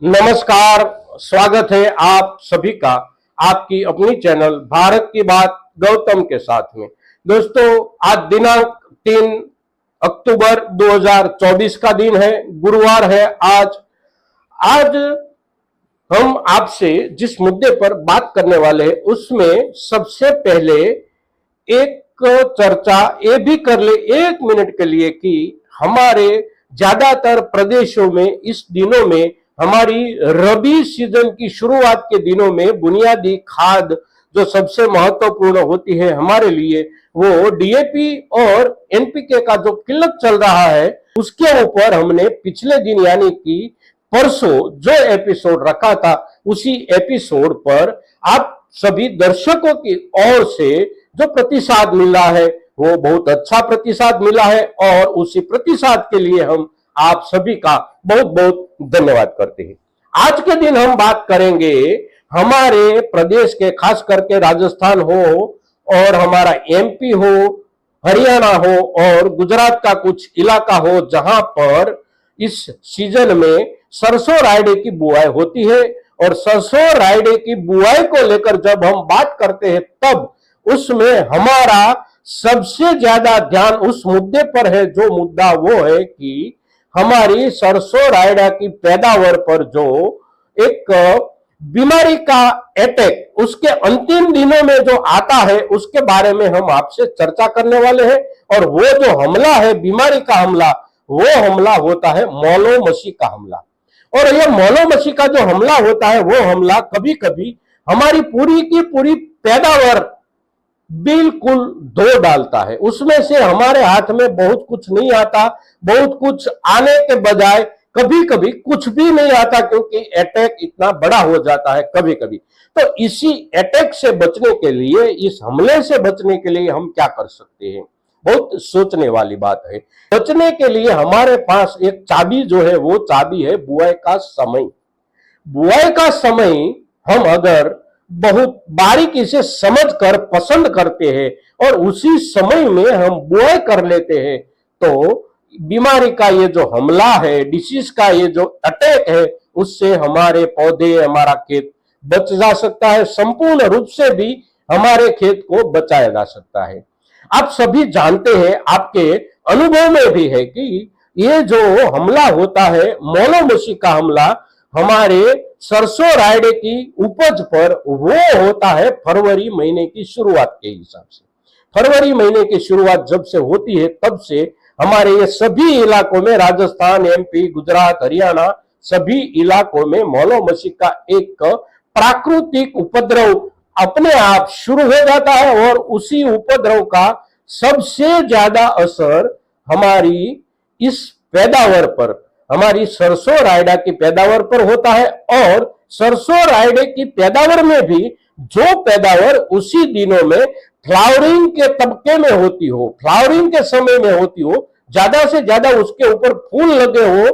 नमस्कार। स्वागत है आप सभी का आपकी अपनी चैनल भारत की बात गौतम के साथ में। दोस्तों, आज दिनांक 3 अक्टूबर 2024 का दिन है, गुरुवार है। आज हम आपसे जिस मुद्दे पर बात करने वाले हैं उसमें सबसे पहले एक चर्चा ये भी कर ले 1 मिनट के लिए कि हमारे ज्यादातर प्रदेशों में इस दिनों में हमारी रबी सीजन की शुरुआत के दिनों में बुनियादी खाद जो सबसे महत्वपूर्ण होती है हमारे लिए, वो डीएपी और एनपीके का जो किल्लत चल रहा है उसके ऊपर हमने पिछले दिन यानी कि परसों जो एपिसोड रखा था उसी एपिसोड पर आप सभी दर्शकों की ओर से जो प्रतिसाद मिला है वो बहुत अच्छा प्रतिसाद मिला है और उसी प्रतिसाद के लिए हम आप सभी का बहुत बहुत धन्यवाद करते हैं। आज के दिन हम बात करेंगे हमारे प्रदेश के, खास करके राजस्थान हो और हमारा एमपी हो, हरियाणा हो और गुजरात का कुछ इलाका हो जहां पर इस सीजन में सरसों रायडे की बुआई होती है। और सरसों रायडे की बुआई को लेकर जब हम बात करते हैं तब उसमें हमारा सबसे ज्यादा ध्यान उस मुद्दे पर है, जो मुद्दा वो है कि हमारी सरसों रायडा की पैदावार पर जो एक बीमारी का अटैक उसके अंतिम दिनों में जो आता है उसके बारे में हम आपसे चर्चा करने वाले हैं। और वो जो हमला है, बीमारी का हमला, वो हमला होता है मौलोमशी का हमला। और यह मौलोमशी का जो हमला होता है वो हमला कभी कभी हमारी पूरी की पूरी पैदावार बिल्कुल धो डालता है। उसमें से हमारे हाथ में बहुत कुछ नहीं आता, बहुत कुछ आने के बजाय कभी कभी कुछ भी नहीं आता, क्योंकि अटैक इतना बड़ा हो जाता है कभी कभी। तो इसी अटैक से बचने के लिए, इस हमले से बचने के लिए हम क्या कर सकते हैं, बहुत सोचने वाली बात है। बचने के लिए हमारे पास एक चाबी जो है वो चाबी है बुआई का समय। बुआई का समय हम अगर बहुत बारीकी से समझकर पसंद करते हैं और उसी समय में हम बुआई कर लेते हैं तो बीमारी का ये जो हमला है, डिसीज का ये जो अटैक है, उससे हमारे पौधे, हमारा खेत बच जा सकता है। संपूर्ण रूप से भी हमारे खेत को बचाया जा सकता है। आप सभी जानते हैं, आपके अनुभव में भी है कि ये जो हमला होता है मौलोमशी का हमला, हमारे सरसों रायडे की उपज पर वो होता है फरवरी महीने की शुरुआत के हिसाब से। फरवरी महीने की शुरुआत जब से होती है तब से हमारे ये सभी इलाकों में, राजस्थान, एमपी, गुजरात, हरियाणा, सभी इलाकों में मौलोमशी का एक प्राकृतिक उपद्रव अपने आप शुरू हो जाता है। और उसी उपद्रव का सबसे ज्यादा असर हमारी इस पैदावार पर, हमारी सरसों रायडा की पैदावार पर होता है। और सरसों रायडे की पैदावार में भी जो पैदावार उसी दिनों में फ्लावरिंग के तबके में होती हो, फ्लावरिंग के समय में होती हो, ज्यादा से ज्यादा उसके ऊपर फूल लगे हो,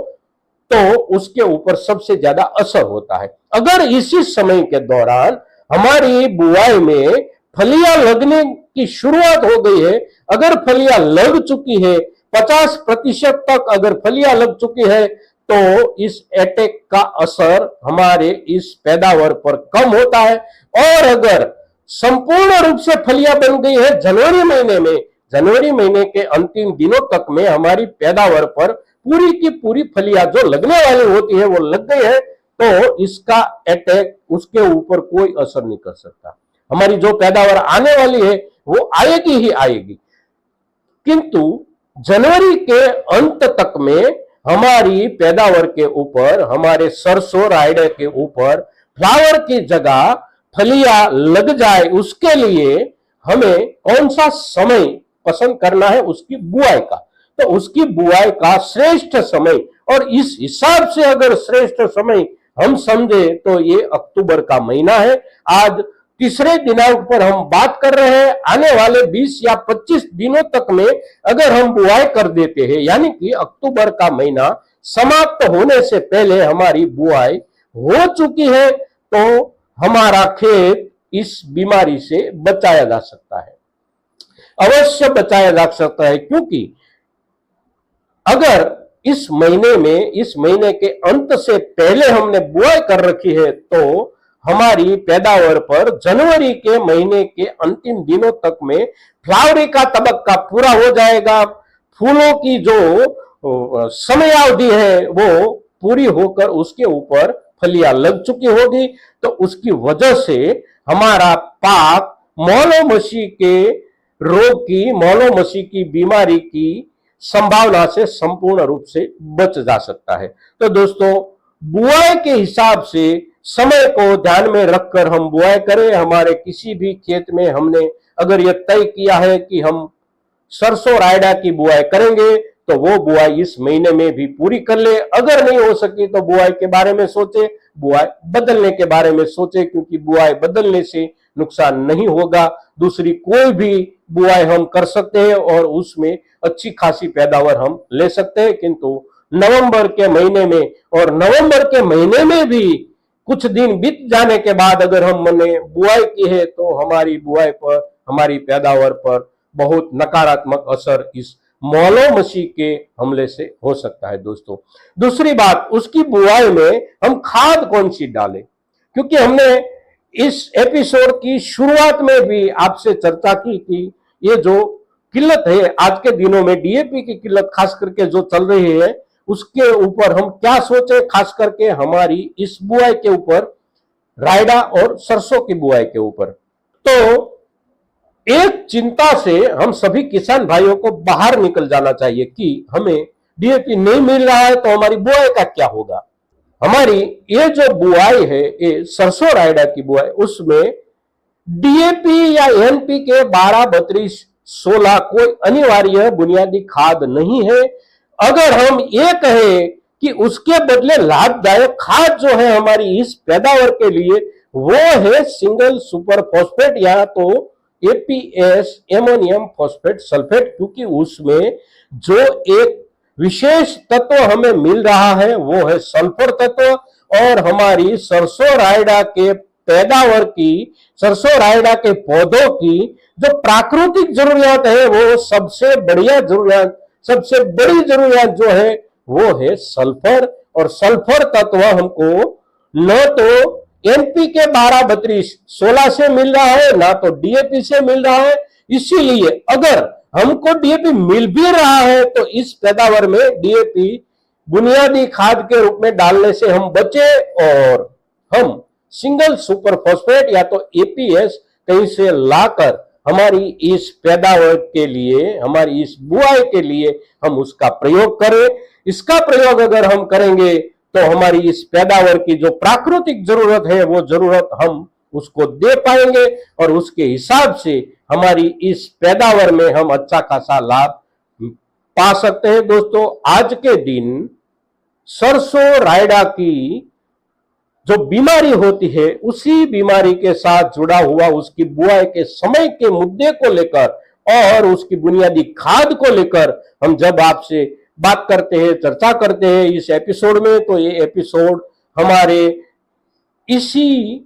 तो उसके ऊपर सबसे ज्यादा असर होता है। अगर इसी समय के दौरान हमारी बुआई में फलियां लगने की शुरुआत हो गई है, अगर फलियां लग चुकी है, 50% तक अगर फलियां लग चुकी है, तो इस अटैक का असर हमारे इस पैदावार पर कम होता है। और अगर संपूर्ण रूप से फलियां बन गई है जनवरी महीने में, जनवरी महीने के अंतिम दिनों तक में हमारी पैदावार पर पूरी की पूरी फलियां जो लगने वाली होती है वो लग गई है, तो इसका अटैक उसके ऊपर कोई असर नहीं कर सकता। हमारी जो पैदावार आने वाली है वो आएगी ही आएगी। किंतु जनवरी के अंत तक में हमारी पैदावार के ऊपर, हमारे सरसों रायडे के ऊपर फ्लावर की जगह फलियां लग जाए, उसके लिए हमें कौन सा समय पसंद करना है, उसकी बुआई का। तो उसकी बुआई का श्रेष्ठ समय, और इस हिसाब से अगर श्रेष्ठ समय हम समझे तो ये अक्टूबर का महीना है। आज तीसरे दिनांक पर हम बात कर रहे हैं। आने वाले 20 या 25 दिनों तक में अगर हम बुआई कर देते हैं, यानी कि अक्टूबर का महीना समाप्त होने से पहले हमारी बुआई हो चुकी है, तो हमारा खेत इस बीमारी से बचाया जा सकता है, अवश्य बचाया जा सकता है। क्योंकि अगर इस महीने के अंत से पहले हमने बुआई कर रखी है तो हमारी पैदावार पर जनवरी के महीने के अंतिम दिनों तक में फ्लावरिंग का तबक्का पूरा हो जाएगा। फूलों की जो समयावधि है वो पूरी होकर उसके ऊपर फलियां लग चुकी होगी, तो उसकी वजह से हमारा पाक मौलोमशी के रोग की, मौलोमशी की बीमारी की संभावना से संपूर्ण रूप से बच जा सकता है। तो दोस्तों, बुआई के हिसाब से समय को ध्यान में रखकर हम बुआई करें। हमारे किसी भी खेत में हमने अगर यह तय किया है कि हम सरसों रायडा की बुआई करेंगे तो वो बुआई इस महीने में भी पूरी कर ले। अगर नहीं हो सकी तो बुआई के बारे में सोचे, बुआई बदलने के बारे में सोचे, क्योंकि बुआई बदलने से नुकसान नहीं होगा। दूसरी कोई भी बुआई हम कर सकते हैं और उसमें अच्छी खासी पैदावार हम ले सकते हैं। किंतु नवंबर के महीने में, और नवंबर के महीने में भी कुछ दिन बीत जाने के बाद अगर हमने बुआई की है तो हमारी बुआई पर, हमारी पैदावार पर बहुत नकारात्मक असर इस मौलोमशी के हमले से हो सकता है। दोस्तों, दूसरी बात, उसकी बुआई में हम खाद कौन सी डालें, क्योंकि हमने इस एपिसोड की शुरुआत में भी आपसे चर्चा की कि ये जो किल्लत है आज के दिनों में, डीएपी की किल्लत खास करके जो चल रही है, उसके ऊपर हम क्या सोचे, खास करके हमारी इस बुआई के ऊपर, रायडा और सरसों की बुआई के ऊपर। तो एक चिंता से हम सभी किसान भाइयों को बाहर निकल जाना चाहिए कि हमें डीएपी नहीं मिल रहा है तो हमारी बुआई का क्या होगा। हमारी ये जो बुआई है, ये सरसों रायडा की बुआई, उसमें डीएपी या एनपीके 12, 32, 16 कोई अनिवार्य बुनियादी खाद नहीं है। अगर हम ये कहें कि उसके बदले लाभदायक खाद जो है हमारी इस पैदावार के लिए, वो है सिंगल सुपर फॉस्फेट या तो एपीएस, एमोनियम फॉस्फेट सल्फेट, क्योंकि उसमें जो एक विशेष तत्व हमें मिल रहा है वो है सल्फर तत्व। और हमारी सरसों रायडा के पैदावार की, सरसों रायडा के पौधों की जो प्राकृतिक जरूरियात है, वो सबसे बढ़िया जरूरियात, सबसे बड़ी जरूरियात जो है वो है सल्फर। और सल्फर तत्व हमको न तो एनपीके 12, 32, 16 से मिल रहा है, ना तो डीएपी से मिल रहा है। इसीलिए अगर हमको डीएपी मिल भी रहा है तो इस पैदावार में डीएपी बुनियादी खाद के रूप में डालने से हम बचे और हम सिंगल सुपर फॉस्फेट या तो एपीएस कहीं से लाकर हमारी इस पैदावार के लिए, हमारी इस बुआई के लिए हम उसका प्रयोग करें। इसका प्रयोग अगर हम करेंगे तो हमारी इस पैदावार की जो प्राकृतिक जरूरत है वो जरूरत हम उसको दे पाएंगे और उसके हिसाब से हमारी इस पैदावार में हम अच्छा खासा लाभ पा सकते हैं। दोस्तों, आज के दिन सरसों रायडा की जो बीमारी होती है, उसी बीमारी के साथ जुड़ा हुआ उसकी बुआई के समय के मुद्दे को लेकर और उसकी बुनियादी खाद को लेकर हम जब आपसे बात करते हैं, चर्चा करते हैं इस एपिसोड में, तो ये एपिसोड हमारे इसी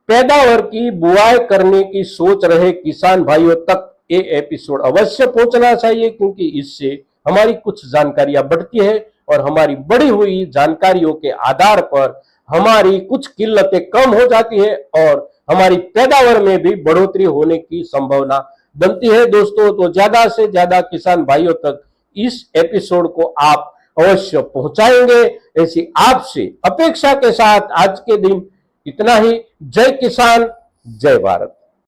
पैदावार की बुआई करने की सोच रहे किसान भाइयों तक ये एपिसोड अवश्य पहुंचना चाहिए, क्योंकि इससे हमारी कुछ जानकारियां बढ़ती है और हमारी बढ़ी हुई जानकारियों के आधार पर हमारी कुछ किल्लतें कम हो जाती है और हमारी पैदावार में भी बढ़ोतरी होने की संभावना बनती है। दोस्तों, तो ज्यादा से ज्यादा किसान भाइयों तक इस एपिसोड को आप अवश्य पहुंचाएंगे, ऐसी आपसे अपेक्षा के साथ आज के दिन इतना ही। जय किसान, जय भारत।